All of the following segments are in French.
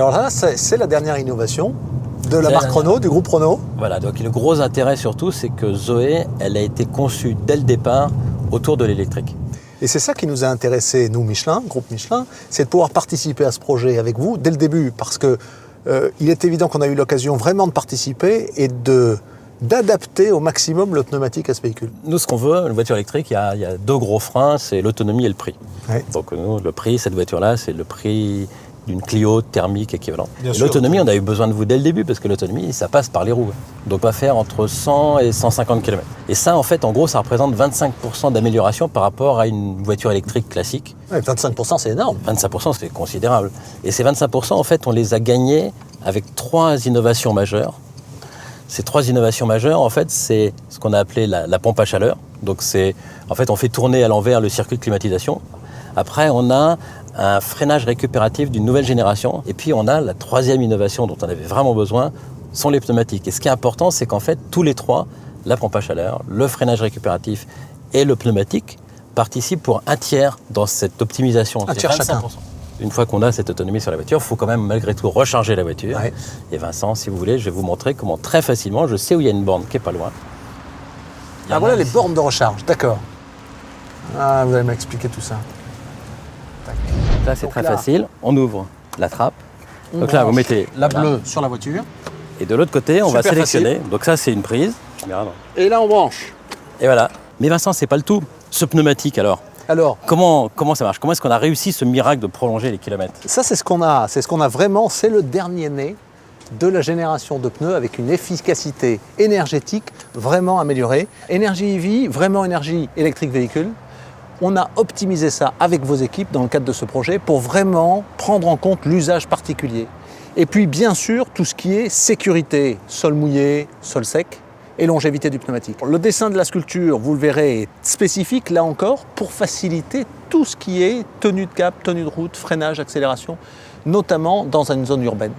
Alors là, c'est la dernière innovation de la marque Renault, du groupe Renault. Voilà, donc le gros intérêt surtout, c'est que Zoé, elle a été conçue dès le départ autour de l'électrique. Et c'est ça qui nous a intéressés, nous, Michelin, groupe Michelin, c'est de pouvoir participer à ce projet avec vous dès le début, parce que il est évident qu'on a eu l'occasion vraiment de participer et d'adapter au maximum le pneumatique à ce véhicule. Nous, ce qu'on veut, une voiture électrique, il y a deux gros freins, c'est l'autonomie et le prix. Ouais. Donc nous, le prix, cette voiture-là, c'est le prix d'une Clio thermique équivalente. Bien sûr. L'autonomie, on a eu besoin de vous dès le début, parce que l'autonomie, ça passe par les roues. Donc on va faire entre 100 et 150 km. Et ça, en fait, en gros, ça représente 25% d'amélioration par rapport à une voiture électrique classique. Ouais, 25%, c'est énorme. 25%, c'est considérable. Et ces 25%, en fait, on les a gagnés avec 3 innovations majeures. Ces 3 innovations majeures, en fait, c'est ce qu'on a appelé la pompe à chaleur. Donc en fait, on fait tourner à l'envers le circuit de climatisation. Après, on a un freinage récupératif d'une nouvelle génération. Et puis, on a la 3e innovation dont on avait vraiment besoin, sont les pneumatiques. Et ce qui est important, c'est qu'en fait, tous les 3, la pompe à chaleur, le freinage récupératif et le pneumatique, participent pour un tiers dans cette optimisation. Un tiers chacun. Une fois qu'on a cette autonomie sur la voiture, il faut quand même malgré tout recharger la voiture. Ouais. Et Vincent, si vous voulez, je vais vous montrer comment très facilement, je sais où il y a une borne qui n'est pas loin. Ah voilà les bornes de recharge, d'accord. Ah, vous allez m'expliquer tout ça. Tac. Ça, c'est Donc très là, facile. On ouvre la trappe. on Donc là, vous branche mettez la voilà. bleue sur la voiture. Et de l'autre côté, on va Super sélectionner. Donc ça, c'est une prise. Merde. Et là, on branche. Et voilà. Mais Vincent, c'est pas le tout. Ce pneumatique, alors, Alors, comment ça marche? Comment est-ce qu'on a réussi ce miracle de prolonger les kilomètres? ça, c'est ce qu'on a. C'est ce qu'on a vraiment. C'est le dernier né de la génération de pneus avec une efficacité énergétique vraiment améliorée. Énergie EV, vraiment énergie électrique véhicule. On a optimisé ça avec vos équipes dans le cadre de ce projet pour vraiment prendre en compte l'usage particulier. Et puis, bien sûr, tout ce qui est sécurité, sol mouillé, sol sec, et longévité du pneumatique. Le dessin de la sculpture, vous le verrez, est spécifique, là encore, pour faciliter tout ce qui est tenue de cap, tenue de route, freinage, accélération, notamment dans une zone urbaine.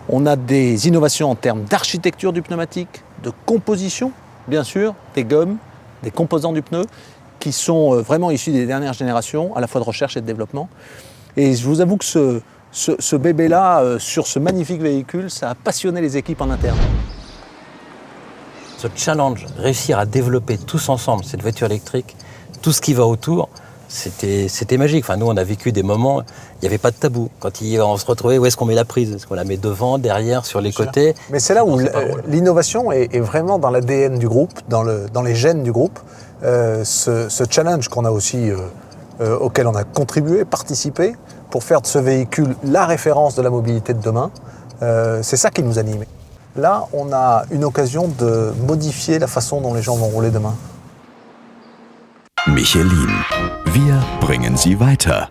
On a des innovations en termes d'architecture du pneumatique, de composition, bien sûr, des gommes, des composants du pneu, qui sont vraiment issus des dernières générations, à la fois de recherche et de développement. Et je vous avoue que ce bébé-là, sur ce magnifique véhicule, ça a passionné les équipes en interne. Ce challenge, réussir à développer tous ensemble cette voiture électrique, tout ce qui va autour, c'était magique. Enfin, nous, on a vécu des moments, il n'y avait pas de tabou. Quand on se retrouvait, où est-ce qu'on met la prise? Est-ce qu'on la met devant, derrière, sur les côtés? Mais c'est là où l'innovation est vraiment dans l'ADN du groupe, dans les gènes du groupe. Ce challenge qu'on a aussi, auquel on a contribué, participé, pour faire de ce véhicule la référence de la mobilité de demain, c'est ça qui nous anime. Là, on a une occasion de modifier la façon dont les gens vont rouler demain. Michelin. Wir bringen Sie weiter.